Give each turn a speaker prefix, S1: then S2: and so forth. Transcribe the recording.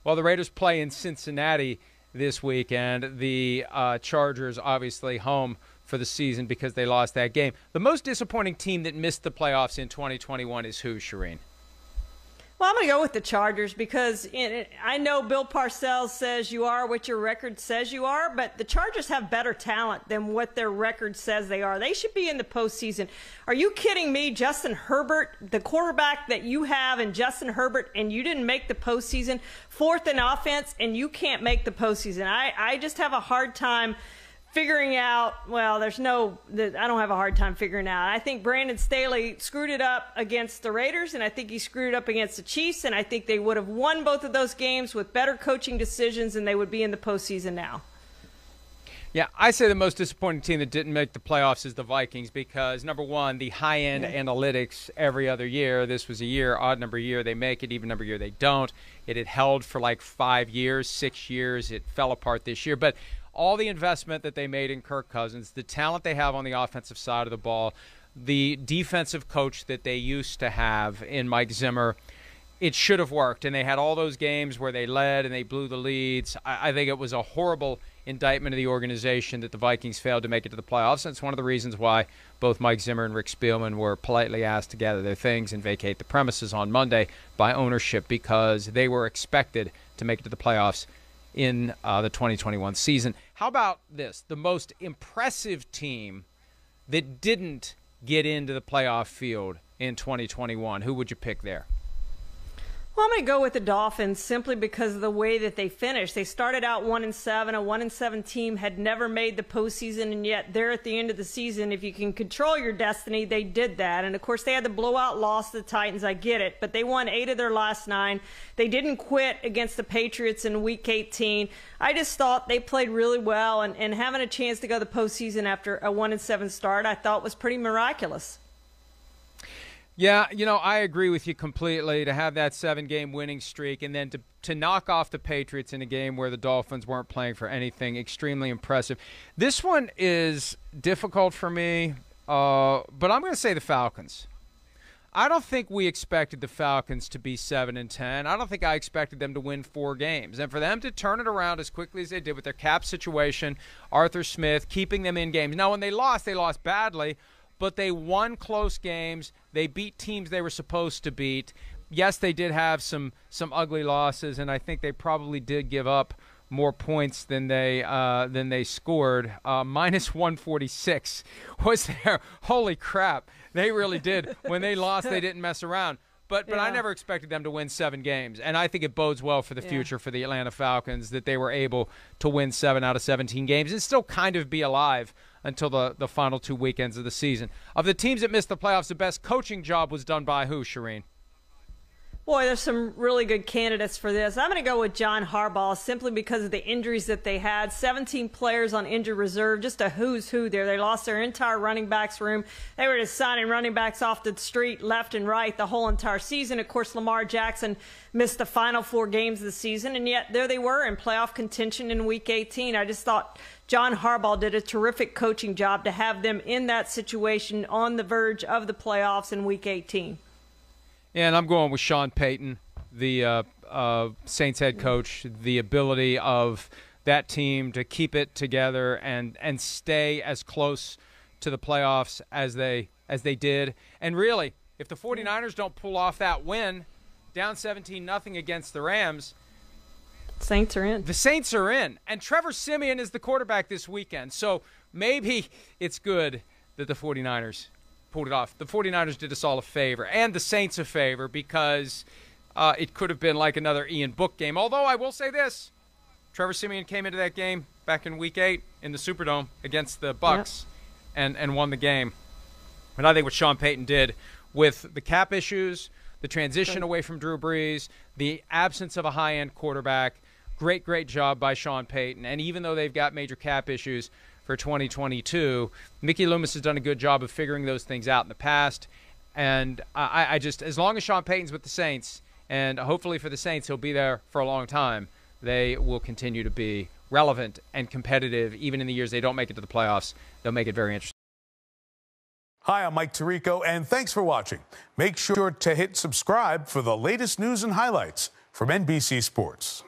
S1: Well, the Raiders play in Cincinnati this week, and the Chargers obviously home for the season because they lost that game. The most disappointing team that missed the playoffs in 2021 is who, Charean?
S2: Well, I'm going to go with the Chargers because I know Bill Parcells says you are what your record says you are, but the Chargers have better talent than what their record says they are. They should be in the postseason. Are you kidding me? Justin Herbert, the quarterback that you have, and Justin Herbert, and you didn't make the postseason, fourth in offense, and you can't make the postseason. I just have a hard time figuring out, well, I don't have a hard time figuring out. I think Brandon Staley screwed it up against the Raiders, and I think he screwed it up against the Chiefs, and I think they would have won both of those games with better coaching decisions, and they would be in the postseason now.
S1: Yeah, I say the most disappointing team that didn't make the playoffs is the Vikings because, number one, the high-end analytics every other year. This was a year, odd number year, they make it, even number year they don't. It had held for like 5 years, 6 years. It fell apart this year. But all the investment that they made in Kirk Cousins, the talent they have on the offensive side of the ball, the defensive coach that they used to have in Mike Zimmer, it should have worked. And they had all those games where they led and they blew the leads. I think it was a horrible indictment of the organization that the Vikings failed to make it to the playoffs. And it's one of the reasons why both Mike Zimmer and Rick Spielman were politely asked to gather their things and vacate the premises on Monday by ownership because they were expected to make it to the playoffs in the 2021 season. How about this? The most impressive team that didn't get into the playoff field in 2021. Who would you pick there?
S2: Well, I'm going to go with the Dolphins simply because of the way that they finished. They started out 1-7. A 1-7 team had never made the postseason, and yet they're at the end of the season. If you can control your destiny, they did that. And, of course, they had the blowout loss to the Titans. I get it. But they won 8 of their last 9. They didn't quit against the Patriots in Week 18. I just thought they played really well, and having a chance to go to the postseason after a 1-7 start I thought was pretty miraculous.
S1: Yeah, I agree with you completely. To have that 7-game winning streak and then to knock off the Patriots in a game where the Dolphins weren't playing for anything, extremely impressive. This one is difficult for me, but I'm going to say the Falcons. I don't think we expected the Falcons to be 7-10. I don't think I expected them to win 4 games. And for them to turn it around as quickly as they did with their cap situation, Arthur Smith, keeping them in games. Now, when they lost badly, but they won close games. They beat teams they were supposed to beat. Yes, they did have some ugly losses, and I think they probably did give up more points than they scored. Minus 146 was there. Holy crap. They really did. When they lost, they didn't mess around. But I never expected them to win 7 games, and I think it bodes well for the future for the Atlanta Falcons that they were able to win 7 out of 17 games and still kind of be alive until the final 2 weekends of the season. Of the teams that missed the playoffs, the best coaching job was done by who, Charean?
S2: Boy, there's some really good candidates for this. I'm going to go with John Harbaugh simply because of the injuries that they had. 17 players on injured reserve, just a who's who there. They lost their entire running backs room. They were just signing running backs off the street left and right the whole entire season. Of course, Lamar Jackson missed the final 4 games of the season, and yet there they were in playoff contention in Week 18. I just thought John Harbaugh did a terrific coaching job to have them in that situation on the verge of the playoffs in Week 18.
S1: And I'm going with Sean Payton, the Saints head coach, the ability of that team to keep it together and stay as close to the playoffs as they did. And really, if the 49ers don't pull off that win, down 17-0 against the Rams,
S2: Saints are in.
S1: The Saints are in. And Trevor Siemian is the quarterback this weekend. So maybe it's good that the 49ers pulled it off. The 49ers did us all a favor, and the Saints a favor, because it could have been like another Ian Book game. Although I will say this, Trevor Siemian came into that game back in Week 8 in the Superdome against the Bucs and won the game. And I think what Sean Payton did with the cap issues, the transition away from Drew Brees, the absence of a high-end quarterback, great job by Sean Payton. And even though they've got major cap issues for 2022, Mickey Loomis has done a good job of figuring those things out in the past. And I just, as long as Sean Payton's with the Saints, and hopefully for the Saints he'll be there for a long time, they will continue to be relevant and competitive. Even in the years they don't make it to the playoffs, they'll make it very interesting.
S3: Hi, I'm Mike Tirico, and thanks for watching. Make sure to hit subscribe for the latest news and highlights from NBC Sports.